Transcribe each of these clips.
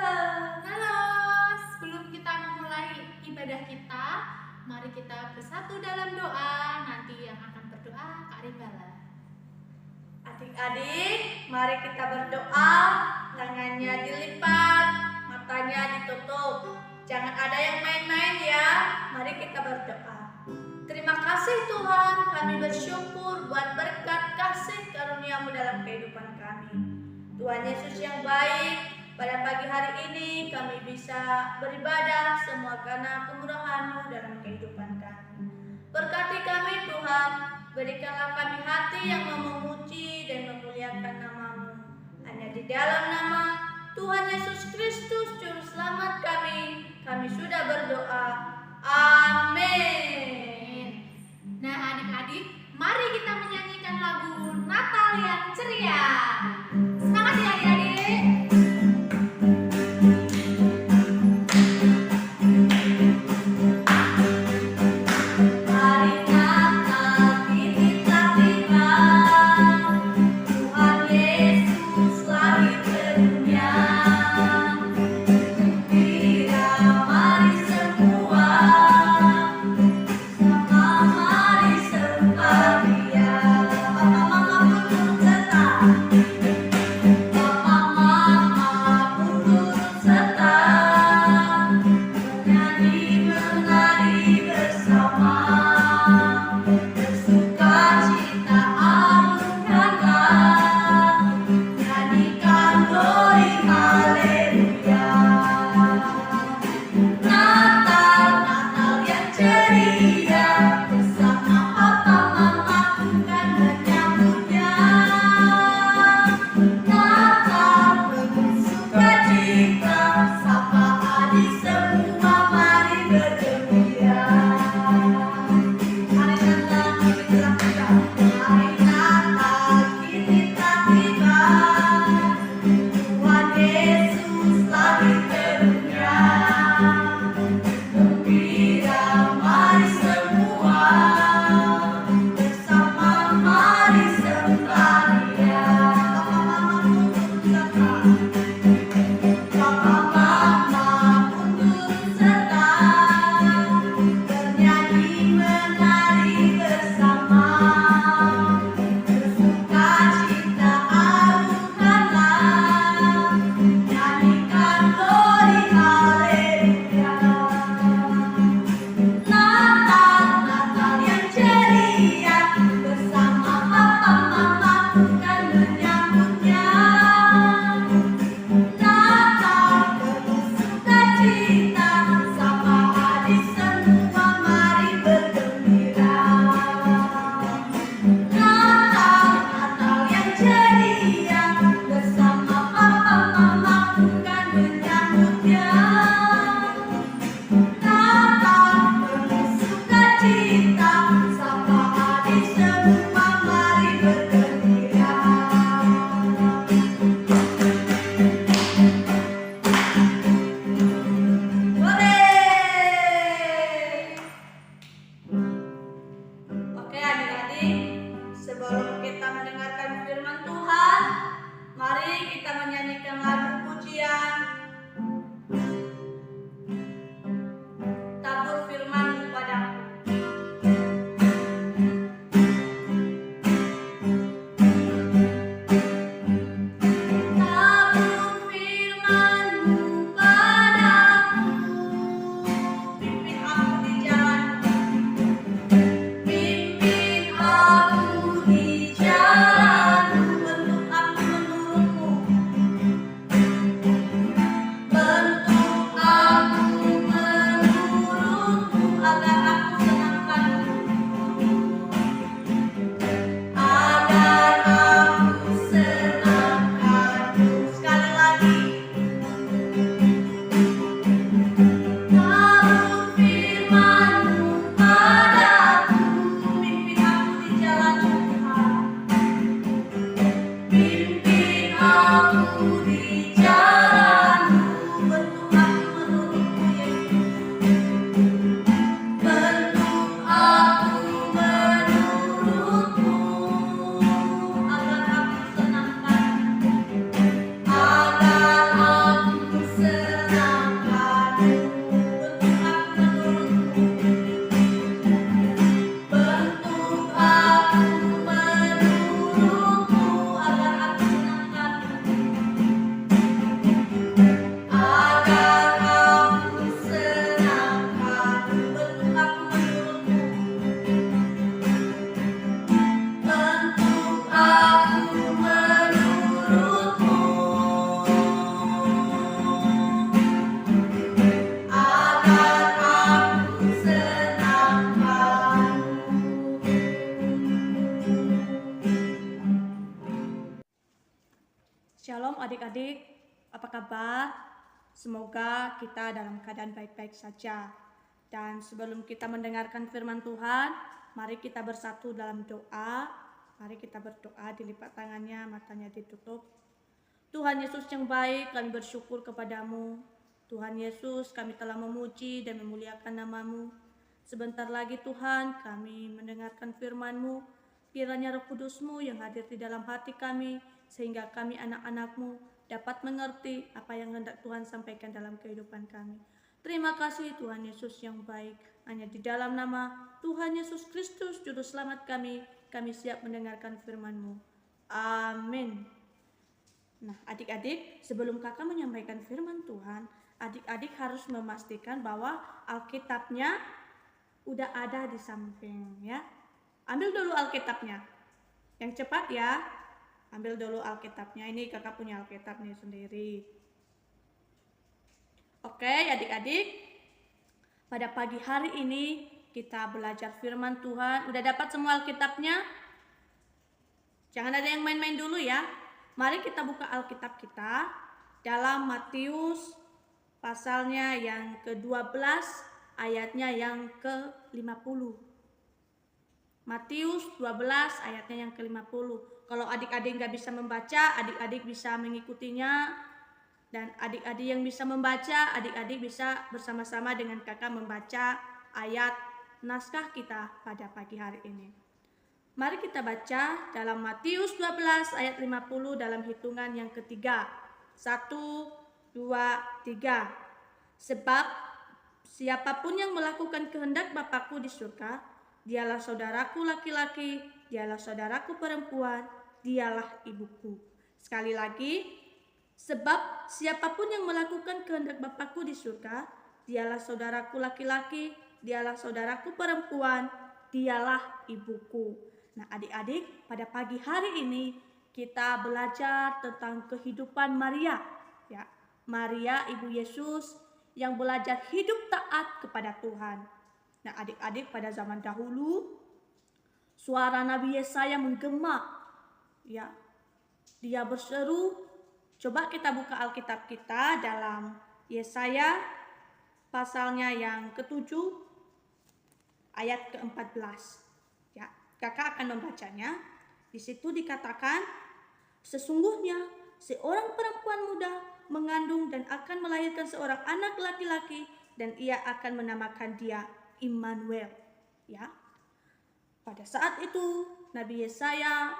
Halo, sebelum kita memulai ibadah kita, mari kita bersatu dalam doa. Nanti yang akan berdoa Kak Ribala. Adik-adik, mari kita berdoa. Tangannya dilipat, matanya ditutup. Jangan ada yang main-main ya. Mari kita berdoa. Terima kasih Tuhan, kami bersyukur buat berkat kasih karunia-Mu dalam kehidupan kami. Tuhan Yesus yang baik, pada pagi hari ini kami bisa beribadah semua karena kemurahan-Mu dalam kehidupan kami. Berkati kami Tuhan, berikanlah kami hati yang mau memuji dan memuliakan nama-Mu. Hanya di dalam nama Tuhan Yesus Kristus Juru Selamat kami sudah berdoa. Amin. Nah adik-adik, mari kita menyanyikan lagu Natal yang ceria. Semangat ya adik-adik. Agar aku senang Shalom adik-adik, apa kabar? Semoga kita dalam keadaan baik-baik saja. Dan sebelum kita mendengarkan firman Tuhan, mari kita bersatu dalam doa. Mari kita berdoa, dilipat tangannya, matanya ditutup. Tuhan Yesus yang baik, kami bersyukur kepadamu. Tuhan Yesus, kami telah memuji dan memuliakan nama-Mu. Sebentar lagi Tuhan, kami mendengarkan firman-Mu. Kiranya Roh Kudus-Mu yang hadir di dalam hati kami, sehingga kami anak-anak-Mu dapat mengerti apa yang hendak Tuhan sampaikan dalam kehidupan kami. Terima kasih Tuhan Yesus yang baik. Hanya di dalam nama Tuhan Yesus Kristus, Juru Selamat kami siap mendengarkan firman-Mu. Amin. Nah, adik-adik, sebelum kakak menyampaikan firman Tuhan, adik-adik harus memastikan bahwa Alkitabnya udah ada di samping ya. Ambil dulu Alkitabnya. Yang cepat ya. Ambil dulu Alkitabnya. Ini kakak punya Alkitab nih sendiri. Oke, adik-adik. Pada pagi hari ini kita belajar firman Tuhan. Udah dapat semua Alkitabnya? Jangan ada yang main-main dulu ya. Mari kita buka Alkitab kita dalam Matius pasalnya yang ke-12 ayatnya yang ke-50. Matius 12 ayatnya yang ke-50. Kalau adik-adik nggak bisa membaca, adik-adik bisa mengikutinya. Dan adik-adik yang bisa membaca, adik-adik bisa bersama-sama dengan kakak membaca ayat naskah kita pada pagi hari ini. Mari kita baca dalam Matius 12 ayat 50 dalam hitungan yang ketiga. 1, 2, 3. Sebab siapapun yang melakukan kehendak Bapakku di surga, dialah saudaraku laki-laki, dialah saudaraku perempuan, dialah ibuku. Sekali lagi, sebab siapapun yang melakukan kehendak Bapakku di surga, dialah saudaraku laki-laki, dialah saudaraku perempuan, dialah ibuku. Nah, adik-adik, pada pagi hari ini kita belajar tentang kehidupan Maria, ya. Maria ibu Yesus yang belajar hidup taat kepada Tuhan. Nah, adik-adik, pada zaman dahulu suara Nabi Yesaya menggema, ya. Dia berseru. Coba kita buka Alkitab kita dalam Yesaya pasalnya yang ke-7 ayat ke-14. Ya, kakak akan membacanya. Di situ dikatakan, sesungguhnya seorang perempuan muda mengandung dan akan melahirkan seorang anak laki-laki, dan ia akan menamakan dia Immanuel. Ya. Pada saat itu Nabi Yesaya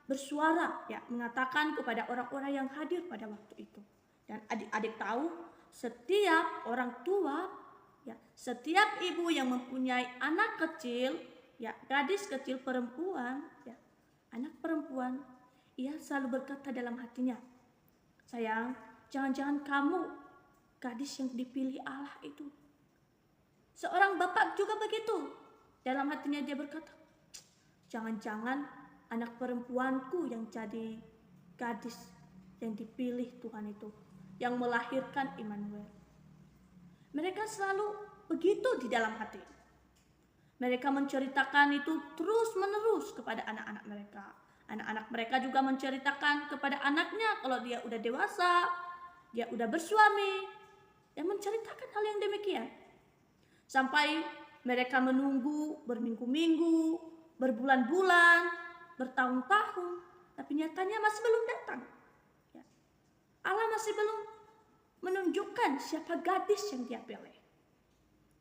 bersuara, ya, mengatakan kepada orang-orang yang hadir pada waktu itu. Dan adik-adik tahu, setiap orang tua, ya, setiap ibu yang mempunyai anak kecil, ya, gadis kecil perempuan, ya, anak perempuan, ia selalu berkata dalam hatinya, sayang, jangan-jangan kamu gadis yang dipilih Allah itu. Seorang bapak juga begitu. Dalam hatinya dia berkata, jangan-jangan anak perempuanku yang jadi gadis yang dipilih Tuhan itu, yang melahirkan Immanuel. Mereka selalu begitu di dalam hati. Mereka menceritakan itu terus-menerus kepada anak-anak mereka. Anak-anak mereka juga menceritakan kepada anaknya kalau dia udah dewasa, dia udah bersuami, dan menceritakan hal yang demikian. Sampai mereka menunggu berminggu-minggu, berbulan-bulan, bertahun-tahun, tapi nyatanya masih belum datang. Ya. Allah masih belum menunjukkan siapa gadis yang dia pilih.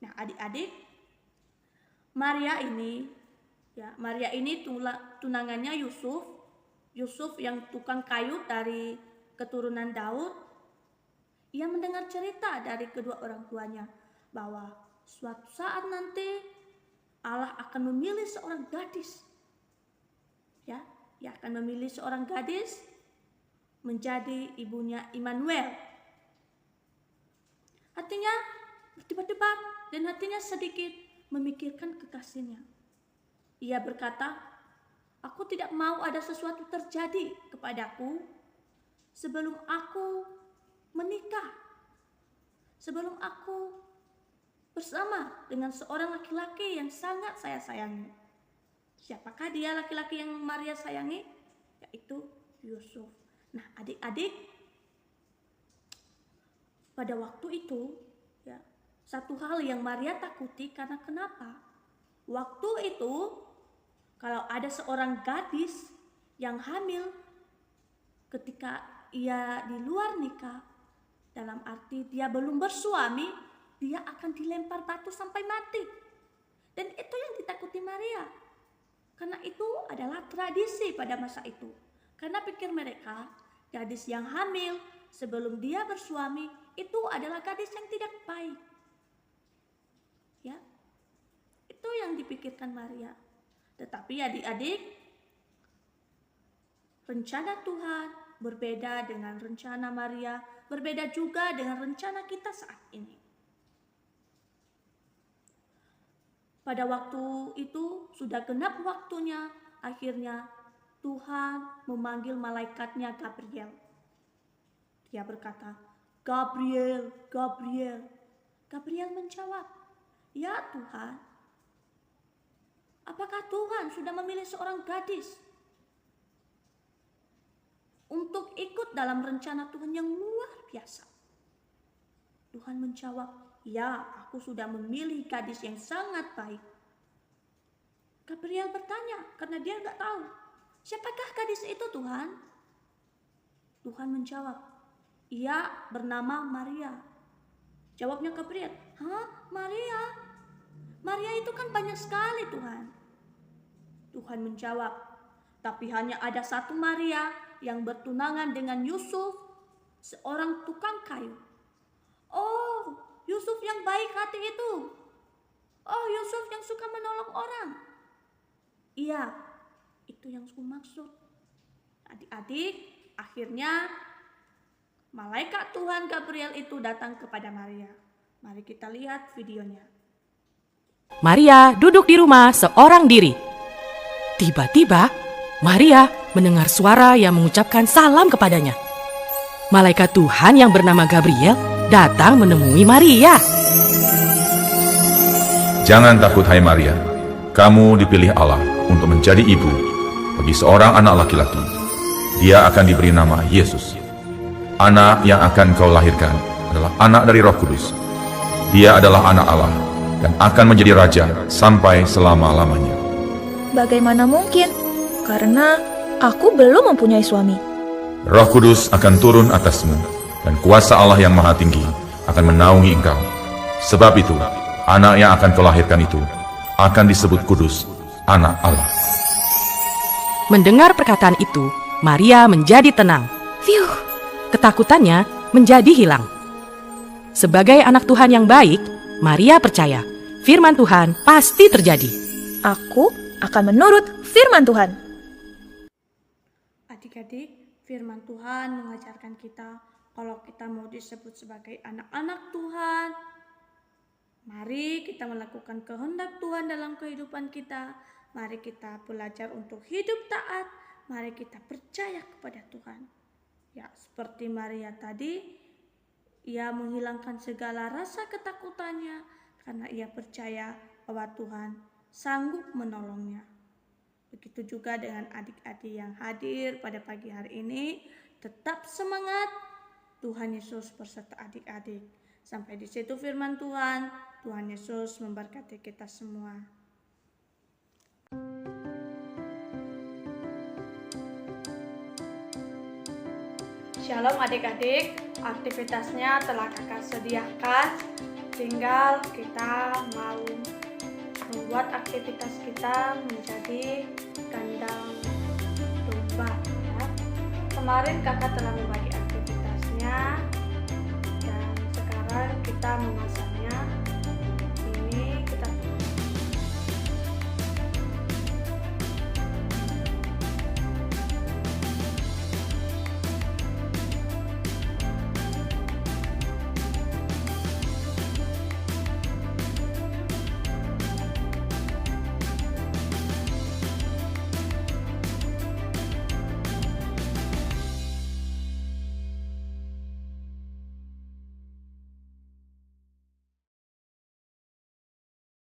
Nah, adik-adik, Maria ini tunangannya Yusuf yang tukang kayu dari keturunan Daud. Ia mendengar cerita dari kedua orang tuanya bahwa suatu saat nanti Allah akan memilih seorang gadis. Ya, ia akan memilih seorang gadis menjadi ibunya Immanuel. Hatinya berdebar-debar dan hatinya sedikit memikirkan kekasihnya. Ia berkata, aku tidak mau ada sesuatu terjadi kepadaku sebelum aku menikah, sebelum aku bersama dengan seorang laki-laki yang sangat saya sayangi. Siapakah dia laki-laki yang Maria sayangi? Yaitu Yusuf. Nah, adik-adik, pada waktu itu ya, satu hal yang Maria takuti karena kenapa? Waktu itu kalau ada seorang gadis yang hamil ketika ia di luar nikah, dalam arti dia belum bersuami, dia akan dilempar batu sampai mati. Dan itu yang ditakuti Maria. Karena itu adalah tradisi pada masa itu. Karena pikir mereka, gadis yang hamil sebelum dia bersuami itu adalah gadis yang tidak baik. Ya, itu yang dipikirkan Maria. Tetapi adik-adik, rencana Tuhan berbeda dengan rencana Maria, berbeda juga dengan rencana kita saat ini. Pada waktu itu sudah genap waktunya, akhirnya Tuhan memanggil malaikatnya Gabriel. Dia berkata, "Gabriel, Gabriel." Gabriel menjawab, "Ya Tuhan, apakah Tuhan sudah memilih seorang gadis untuk ikut dalam rencana Tuhan yang luar biasa?" Tuhan menjawab, "Ya, aku sudah memilih gadis yang sangat baik." Gabriel bertanya karena dia nggak tahu, "Siapakah gadis itu Tuhan?" Tuhan menjawab, "Ia bernama Maria." Jawabnya Gabriel, "Hah, Maria? Maria itu kan banyak sekali Tuhan." Tuhan menjawab, "Tapi hanya ada satu Maria yang bertunangan dengan Yusuf, seorang tukang kayu." "Oh, Yusuf yang baik hati itu. Oh, Yusuf yang suka menolong orang." "Iya, itu yang aku maksud." Adik-adik, akhirnya malaikat Tuhan Gabriel itu datang kepada Maria. Mari kita lihat videonya. Maria duduk di rumah seorang diri. Tiba-tiba, Maria mendengar suara yang mengucapkan salam kepadanya. Malaikat Tuhan yang bernama Gabriel datang menemui Maria. Jangan takut hai Maria, kamu dipilih Allah untuk menjadi ibu bagi seorang anak laki-laki. Dia akan diberi nama Yesus. Anak yang akan kau lahirkan adalah anak dari Roh Kudus. Dia adalah anak Allah dan akan menjadi raja sampai selama-lamanya. Bagaimana mungkin? Karena aku belum mempunyai suami. Roh Kudus akan turun atasmu dan kuasa Allah yang Maha Tinggi akan menaungi engkau. Sebab itu, anak yang akan kau lahirkan itu akan disebut kudus, anak Allah. Mendengar perkataan itu, Maria menjadi tenang. Fiuh, Ketakutannya menjadi hilang. Sebagai anak Tuhan yang baik, Maria percaya firman Tuhan pasti terjadi. aku akan menurut firman Tuhan. Adik-adik, firman Tuhan mengajarkan kita kalau kita mau disebut sebagai anak-anak Tuhan, mari kita melakukan kehendak Tuhan dalam kehidupan kita. Mari kita belajar untuk hidup taat. Mari kita percaya kepada Tuhan. Ya, seperti Maria tadi, ia menghilangkan segala rasa ketakutannya karena ia percaya bahwa Tuhan sanggup menolongnya. Begitu juga dengan adik-adik yang hadir pada pagi hari ini. Tetap semangat. Tuhan Yesus berserta adik-adik. Sampai di situ firman Tuhan. Tuhan Yesus memberkati kita semua. Shalom adik-adik, aktivitasnya telah kakak sediakan. Tinggal kita mau membuat aktivitas kita menjadi kandang domba ya. Kemarin kakak telah membagi aktivitasnya dan sekarang kita memasak